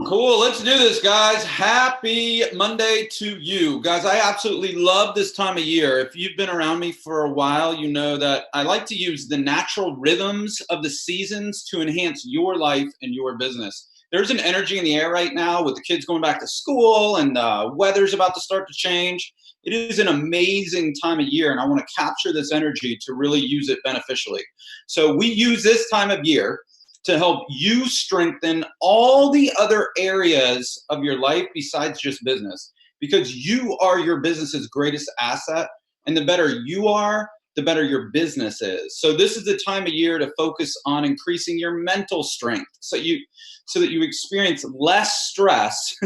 Cool. Let's do this, guys. Happy Monday to you. Guys, I absolutely love this time of year. If you've been around me for a while, you know that I like to use the natural rhythms of the seasons to enhance your life and your business. There's an energy in the air right now with the kids going back to school and the weather's about to start to change. It is an amazing time of year, and I want to capture this energy to really use it beneficially. So, we use this time of year to help you strengthen all the other areas of your life besides just business, because you are your business's greatest asset, and the better you are, the better your business is. So this is the time of year to focus on increasing your mental strength so that you experience less stress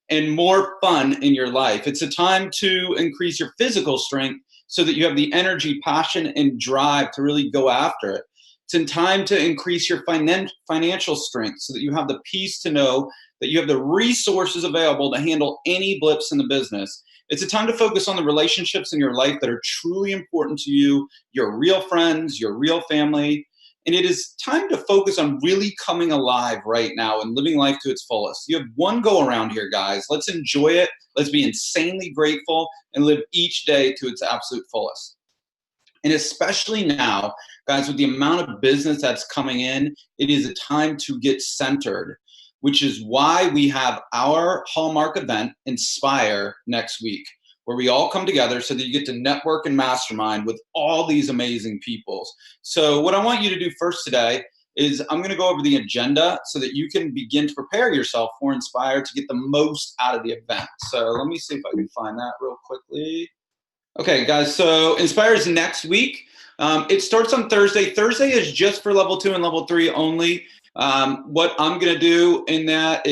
and more fun in your life. It's a time to increase your physical strength so that you have the energy, passion, and drive to really go after it. It's in time to increase your financial strength so that you have the peace to know that you have the resources available to handle any blips in the business. It's a time to focus on the relationships in your life that are truly important to you, your real friends, your real family. And it is time to focus on really coming alive right now and living life to its fullest. You have one go around here, guys. Let's enjoy it. Let's be insanely grateful and live each day to its absolute fullest. And especially now, guys, with the amount of business that's coming in, it is a time to get centered, which is why we have our Hallmark event, Inspire, next week, where we all come together so that you get to network and mastermind with all these amazing people. So, what I want you to do first today is I'm going to go over the agenda so that you can begin to prepare yourself for Inspire to get the most out of the event. So, let me see if I can find that real quickly. Okay, guys, so Inspire is next week. It starts on Thursday. Thursday is just for level 2 and level 3 only. What I'm going to do in that,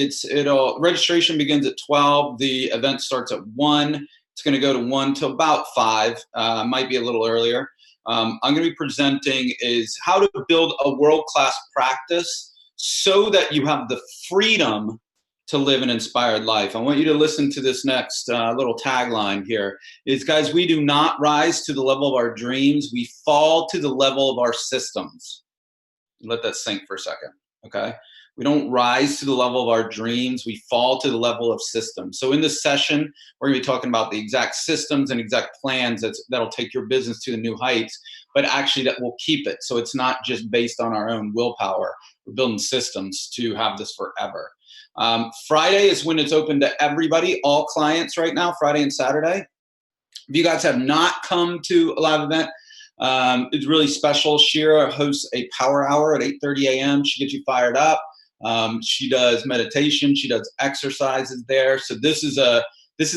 registration begins at 12. The event starts at 1. It's going to go to 1 till about 5. Might be a little earlier. I'm going to be presenting is how to build a world-class practice so that you have the freedom to live an inspired life. I want you to listen to this next little tagline here is, guys, we do not rise to the level of our dreams. We fall to the level of our systems. Let that sink for a second, okay? We don't rise to the level of our dreams. We fall to the level of systems. So in this session, we're gonna be talking about the exact systems and exact plans that'll take your business to the new heights, but actually that will keep it. So it's not just based on our own willpower. We're building systems to have this forever. Friday is when it's open to everybody, all clients right now, Friday and Saturday. If you guys have not come to a live event, it's really special. Shira hosts a power hour at 8:30 a.m. She gets you fired up. She does meditation. She does exercises there. So this is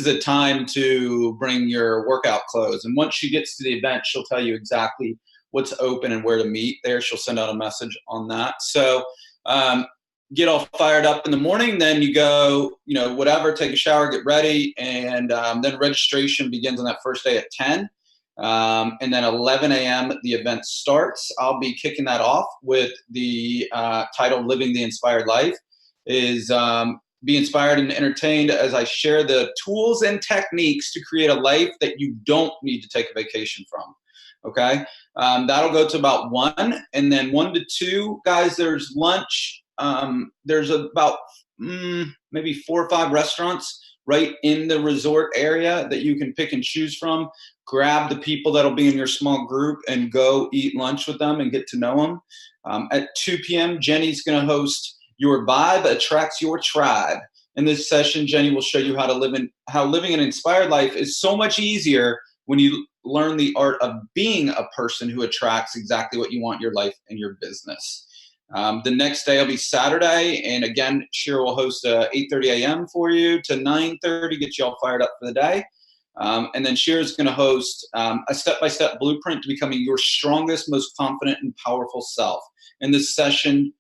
a time to bring your workout clothes. And once she gets to the event, she'll tell you exactly what's open and where to meet there. She'll send out a message on that. So get all fired up in the morning, then you go, whatever, take a shower, get ready, and then registration begins on that first day at 10. And then 11 a.m. the event starts. I'll be kicking that off with the title Living the Inspired Life. Is be inspired and entertained as I share the tools and techniques to create a life that you don't need to take a vacation from. Okay, that'll go to about 1, and then 1 to 2, guys, there's lunch. There's about maybe 4 or 5 restaurants right in the resort area that you can pick and choose from. Grab the people that'll be in your small group and go eat lunch with them and get to know them. At 2 p.m., Jenny's going to host Your Vibe Attracts Your Tribe. In this session, Jenny will show you how living an inspired life is so much easier when you learn the art of being a person who attracts exactly what you want in your life and your business. The next day will be Saturday, and again, Shira will host 8:30 a.m. for you to 9:30, get you all fired up for the day. And then Shira's going to host a step-by-step blueprint to becoming your strongest, most confident, and powerful self. In this session,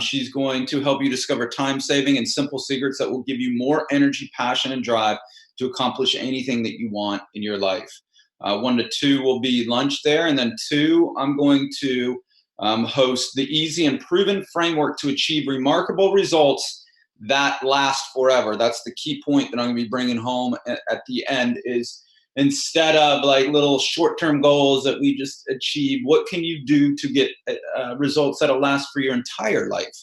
she's going to help you discover time-saving and simple secrets that will give you more energy, passion, and drive to accomplish anything that you want in your life. 1 to 2 will be lunch there, and then 2, I'm going to host the easy and proven framework to achieve remarkable results that last forever. That's the key point that I'm going to be bringing home at the end is, instead of like little short-term goals that we just achieve, what can you do to get results that'll last for your entire life?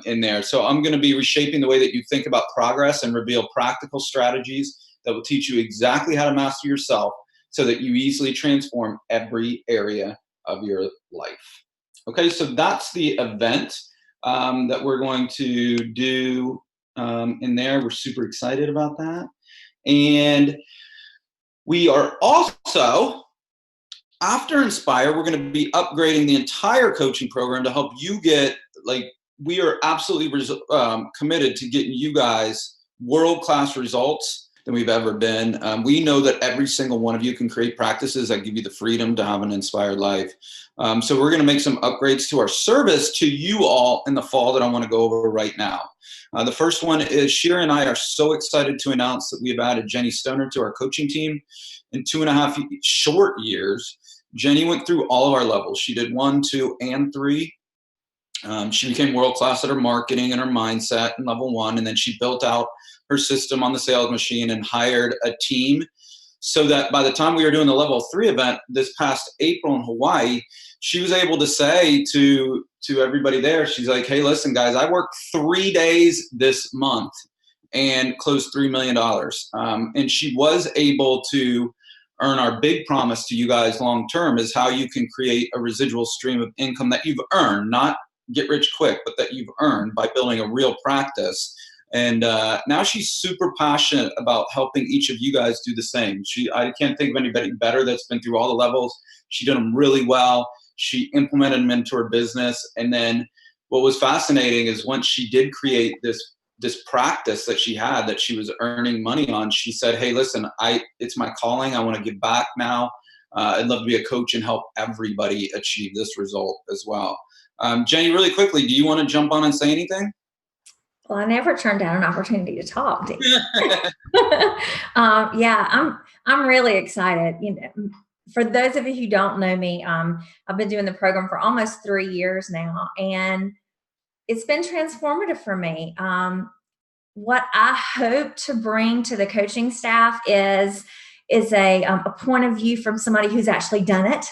in there. So I'm going to be reshaping the way that you think about progress and reveal practical strategies that will teach you exactly how to master yourself so that you easily transform every area of your life. Okay, so that's the event that we're going to do in there. We're super excited about that. And we are also, after Inspire, we're going to be upgrading the entire coaching program to help you get, we are absolutely committed to getting you guys world-class results than we've ever been. We know that every single one of you can create practices that give you the freedom to have an inspired life. So we're going to make some upgrades to our service to you all in the fall that I want to go over right now. The first one is Shira and I are so excited to announce that we have added Jenny Stoner to our coaching team. In 2.5 short years, Jenny went through all of our levels. She did 1, 2, and 3. She became world-class at her marketing and her mindset in level 1, and then she built out her system on the sales machine and hired a team so that by the time we were doing the level 3 event this past April in Hawaii, she was able to say to everybody there, she's like, hey, listen, guys, I worked 3 days this month and closed $3 million. And she was able to earn our big promise to you guys long-term is how you can create a residual stream of income that you've earned, not get rich quick, but that you've earned by building a real practice. And now she's super passionate about helping each of you guys do the same. I can't think of anybody better that's been through all the levels. She did them really well. She implemented them into her business. And then what was fascinating is once she did create this practice that she had that she was earning money on, she said, hey, listen, it's my calling. I want to give back now. I'd love to be a coach and help everybody achieve this result as well. Jenny, really quickly, do you want to jump on and say anything? Well, I never turned down an opportunity to talk. Yeah, I'm really excited. For those of you who don't know me, I've been doing the program for almost 3 years now, and it's been transformative for me. What I hope to bring to the coaching staff is a point of view from somebody who's actually done it,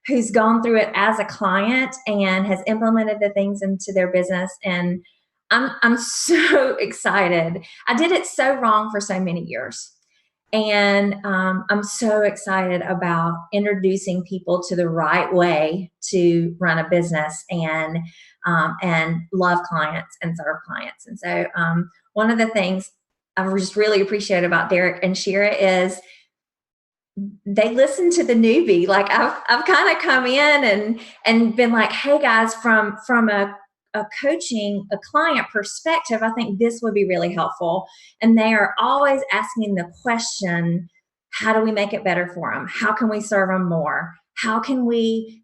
who's gone through it as a client and has implemented the things into their business. And I'm so excited. I did it so wrong for so many years. And I'm so excited about introducing people to the right way to run a business and love clients and serve clients. And so one of the things I just really appreciate about Derek and Shira is they listen to the newbie. Like I've kind of come in and been like, hey guys, from a coaching, a client perspective, I think this would be really helpful. And they are always asking the question, how do we make it better for them? How can we serve them more? How can we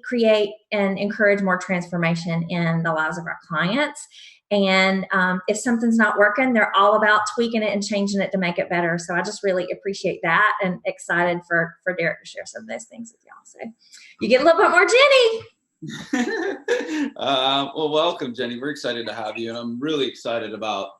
create and encourage more transformation in the lives of our clients? And if something's not working, they're all about tweaking it and changing it to make it better. So I just really appreciate that and excited for Derek to share some of those things with y'all. So you get a little bit more Jenny. Well, welcome, Jenny. We're excited to have you. And I'm really excited about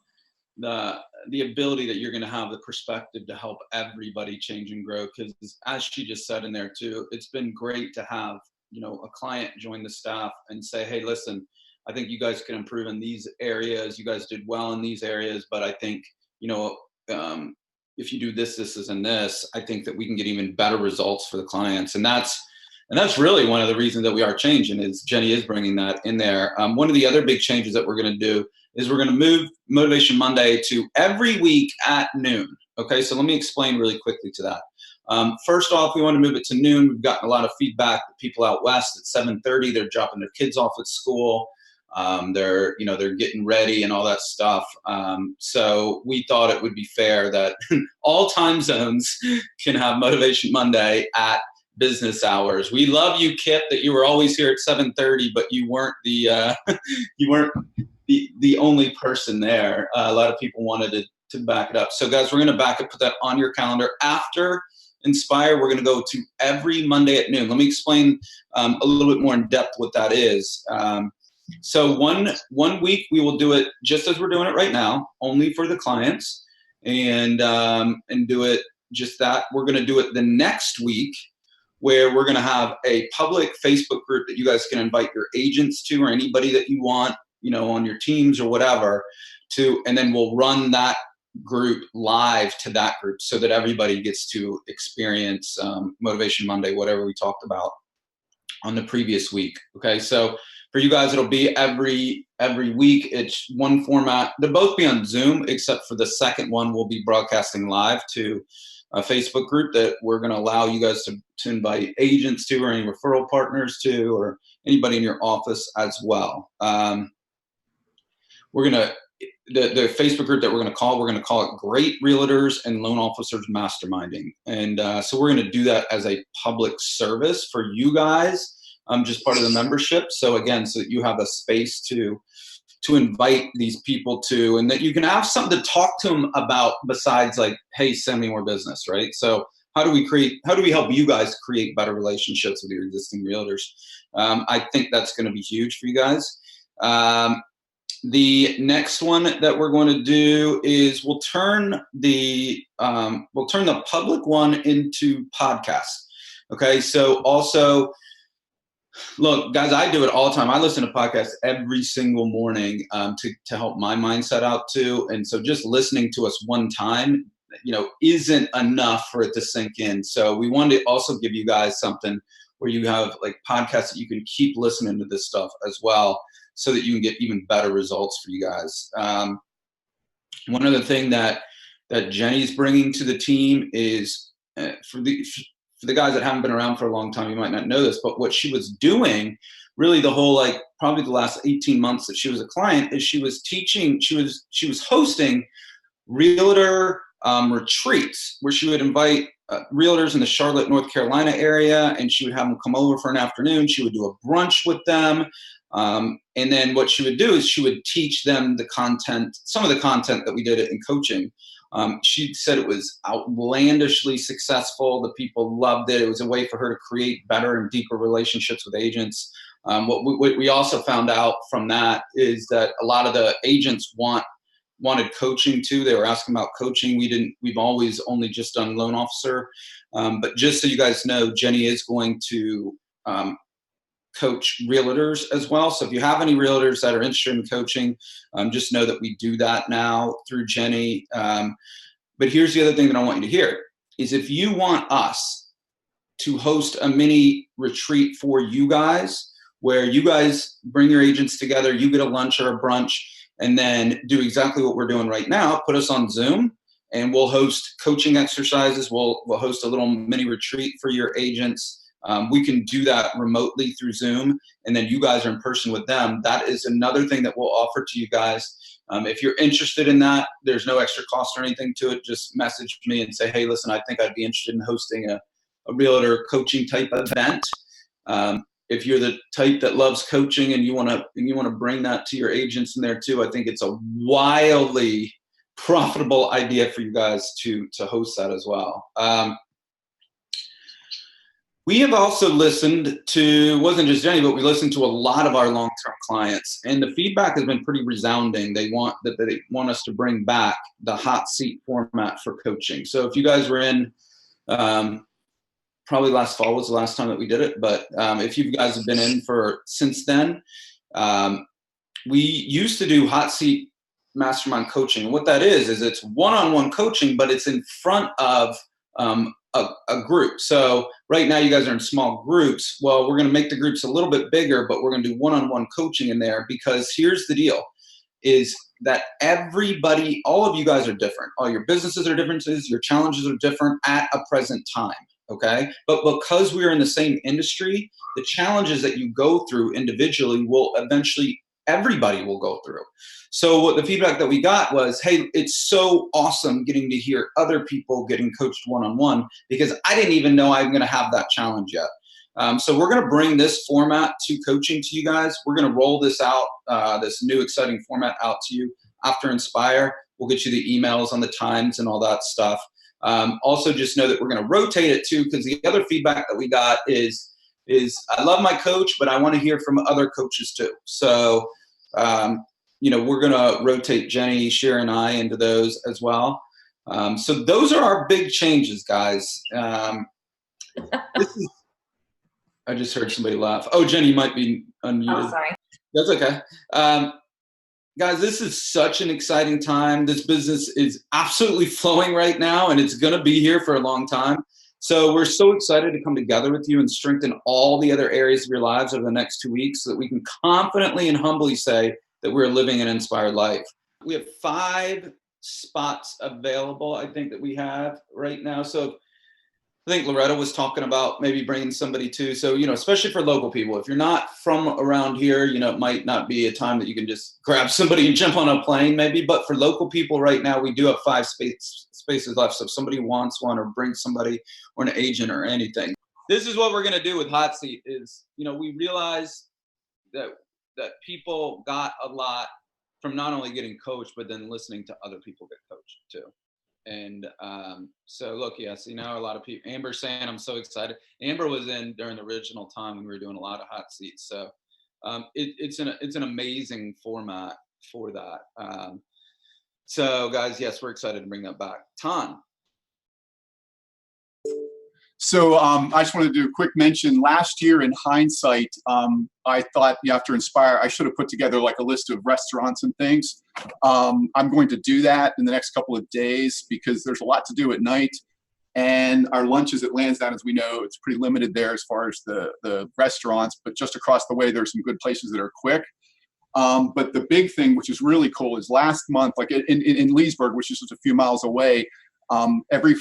the ability that you're going to have the perspective to help everybody change and grow. Because as she just said in there too, it's been great to have, a client join the staff and say, hey, listen, I think you guys can improve in these areas. You guys did well in these areas, but I think, if you do this, and this, I think that we can get even better results for the clients. And that's really one of the reasons that we are changing is Jenny is bringing that in there. One of the other big changes that we're going to do is we're going to move Motivation Monday to every week at noon. Okay, so let me explain really quickly to that. First off, we want to move it to noon. We've gotten a lot of feedback that people out west at 7:30, they're dropping their kids off at school. They're getting ready and all that stuff. So we thought it would be fair that all time zones can have Motivation Monday at business hours. We love you, Kip, that you were always here at 7:30, but you weren't the only person there. A lot of people wanted to back it up. So guys, we're going to put that on your calendar. After Inspire, we're going to go to every Monday at noon. Let me explain a little bit more in depth what that is. So one week we will do it just as we're doing it right now, only for the clients, and do it just that. We're going to do it the next week, where we're going to have a public Facebook group that you guys can invite your agents to or anybody that you want, on your teams or whatever, and then we'll run that group live to that group so that everybody gets to experience Motivation Monday, whatever we talked about on the previous week. Okay, so for you guys, it'll be every week. It's one format. They'll both be on Zoom, except for the second one we'll be broadcasting live to a Facebook group that we're going to allow you guys to invite agents to, or any referral partners to, or anybody in your office as well. We're going to the Facebook group that we're going to call it Great Realtors and Loan Officers Masterminding. And so we're going to do that as a public service for you guys, just part of the membership. So again, so that you have a space to invite these people to, and that you can have something to talk to them about besides like, hey, send me more business, right? So how do we help you guys create better relationships with your existing realtors? I think that's going to be huge for you guys. The next one that we're going to do is we'll turn the public one into podcasts. Okay, so also, look, guys, I do it all the time. I listen to podcasts every single morning to help my mindset out too. And so just listening to us one time, isn't enough for it to sink in. So we wanted to also give you guys something where you have like podcasts that you can keep listening to this stuff as well, so that you can get even better results for you guys. One other thing that Jenny's bringing to the team is for the guys that haven't been around for a long time, you might not know this, but what she was doing really the whole, probably the last 18 months that she was a client, is she was teaching, she was hosting realtor retreats where she would invite realtors in the Charlotte, North Carolina area, and she would have them come over for an afternoon. She would do a brunch with them. And then what she would do is she would teach them the content, some of the content that we did in coaching. She said it was outlandishly successful. The people loved it. It was a way for her to create better and deeper relationships with agents. What we also found out from that is that a lot of the agents wanted coaching too. They were asking about coaching. We've always only just done loan officer. But just so you guys know, Jenny is going to coach realtors as well. So if you have any realtors that are interested in coaching, just know that we do that now through Jenny. But here's the other thing that I want you to hear is, if you want us to host a mini retreat for you guys, where you guys bring your agents together, you get a lunch or a brunch, and then do exactly what we're doing right now, put us on Zoom, and we'll host coaching exercises. We'll host a little mini retreat for your agents. We can do that remotely through Zoom, and then you guys are in person with them. That is another thing that we'll offer to you guys. If you're interested in that, there's no extra cost or anything to it. Just message me and say, hey, listen, I think I'd be interested in hosting a realtor coaching type event. If you're the type that loves coaching and you want to bring that to your agents in there too, I think it's a wildly profitable idea for you guys to host that as well. We have also listened to, wasn't just Jenny, but we listened to a lot of our long-term clients, and the feedback has been pretty resounding. They want us to bring back the hot seat format for coaching. So if you guys were in, probably last fall was the last time that we did it, but if you guys have been in since then, we used to do hot seat mastermind coaching. What that is it's one-on-one coaching, but it's in front of a group. So right now you guys are in small groups. Well, we're going to make the groups a little bit bigger, but we're going to do one-on-one coaching in there, because here's the deal is that everybody, all of you guys are different. All your businesses are different. Your challenges are different at a present time. Okay. But because we're in the same industry, the challenges that you go through individually will eventually, everybody will go through. So what the feedback that we got was, hey, it's so awesome getting to hear other people getting coached one-on-one, because I didn't even know I'm going to have that challenge yet. So we're going to bring this format to coaching to you guys. We're going to roll this out, this new exciting format out to you after Inspire. We'll get you the emails on the times and all that stuff. Also just know that we're going to rotate it too, because the other feedback that we got is I love my coach, but I want to hear from other coaches too. So, we're going to rotate Jenny, Cher, and I into those as well. So those are our big changes, guys. I just heard somebody laugh. Oh, Jenny, you might be unmuted. Oh, sorry. That's okay. Guys, this is such an exciting time. This business is absolutely flowing right now, and it's going to be here for a long time. So we're so excited to come together with you and strengthen all the other areas of your lives over the next 2 weeks so that we can confidently and humbly say that we're living an inspired life. We have 5 spots available, I think, that we have right now. So I think Loretta was talking about maybe bringing somebody too. So, especially for local people, if you're not from around here, it might not be a time that you can just grab somebody and jump on a plane maybe. But for local people right now, we do have 5 spaces left. So if somebody wants one or brings somebody or an agent or anything. This is what we're going to do with Hot Seat is, we realize that people got a lot from not only getting coached, but then listening to other people get coached too. And so look, yes, a lot of people, Amber's saying, I'm so excited. Amber was in during the original time when we were doing a lot of hot seats. So it's an amazing format for that. So guys, yes, we're excited to bring that back. Ton. So I just wanted to do a quick mention. Last year, in hindsight, I thought after Inspire, I should have put together like a list of restaurants and things. I'm going to do that in the next couple of days because there's a lot to do at night. And our lunches at Lansdowne, as we know, it's pretty limited there as far as the restaurants. But just across the way, there's some good places that are quick. But the big thing, which is really cool, is last month, like in Leesburg, which is just a few miles away, every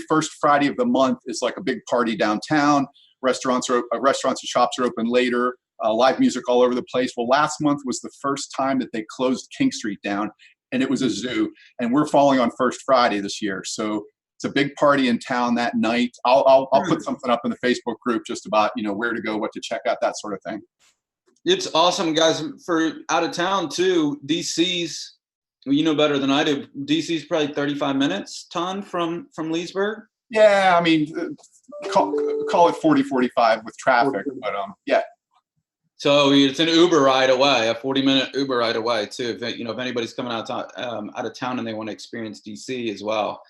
first Friday of the month is like a big party downtown. Restaurants and shops are open later. Live music all over the place. Well, last month was the first time that they closed King Street down, and it was a zoo. And we're falling on First Friday this year, so it's a big party in town that night. I'll put something up in the Facebook group just about where to go, what to check out, that sort of thing. It's awesome, guys. For out of town too, DC's. Well, you know better than I do. DC's probably 35 minutes, Ton, from Leesburg. Yeah, I mean, call it 40, 45 with traffic, but yeah. So it's an Uber ride away, a 40-minute Uber ride away too. If anybody's coming out of town and they want to experience DC as well.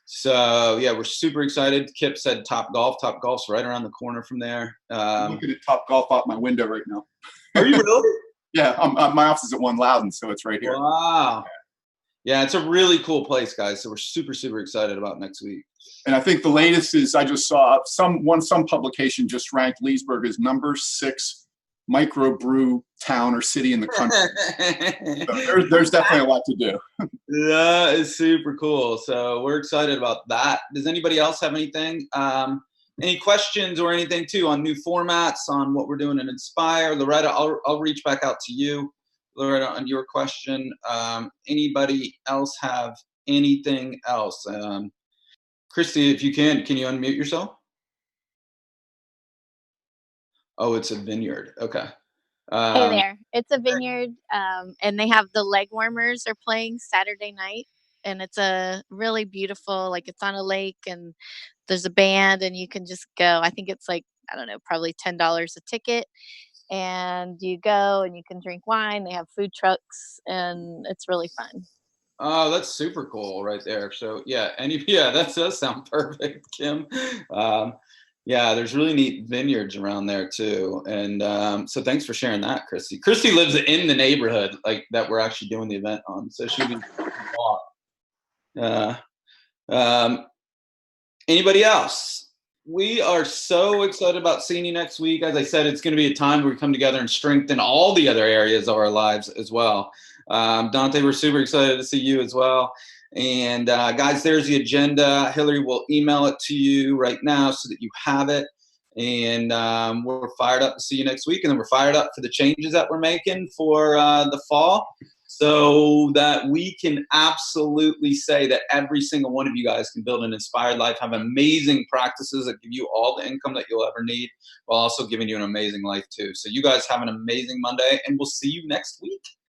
So yeah, we're super excited. Kip said Top Golf. Top Golf's right around the corner from there. I'm looking at Top Golf out my window right now. Are you really? Yeah, my office is at One Loudon, so it's right here. Wow. Yeah, it's a really cool place, guys. So we're super, super excited about next week. And I think the latest is I just saw some publication just ranked Leesburg as number 6 microbrew town or city in the country. So there's definitely a lot to do. That is super cool. So we're excited about that. Does anybody else have anything? Any questions or anything too on new formats, on what we're doing in Inspire? Loretta, I'll reach back out to you, Loretta, on your question. Anybody else have anything else? Christy, if you can you unmute yourself? Oh, it's a vineyard. Okay. Hey there. It's a vineyard, and they have the leg warmers are playing Saturday night, and it's a really beautiful, like it's on a lake, and there's a band, and you can just go. I think it's like, I don't know, probably $10 a ticket, and you go and you can drink wine. They have food trucks, and it's really fun. Oh, that's super cool right there. So yeah, that does sound perfect, Kim. Yeah, there's really neat vineyards around there too. And so thanks for sharing that, Christy. Christy lives in the neighborhood like that we're actually doing the event on. So she'll be anybody else? We are so excited about seeing you next week. As I said, it's going to be a time where we come together and strengthen all the other areas of our lives as well. Dante, we're super excited to see you as well. And guys, there's the agenda. Hillary will email it to you right now so that you have it. And we're fired up to see you next week. And then we're fired up for the changes that we're making for the fall, so that we can absolutely say that every single one of you guys can build an inspired life, have amazing practices that give you all the income that you'll ever need, while also giving you an amazing life too. So you guys have an amazing Monday, and we'll see you next week.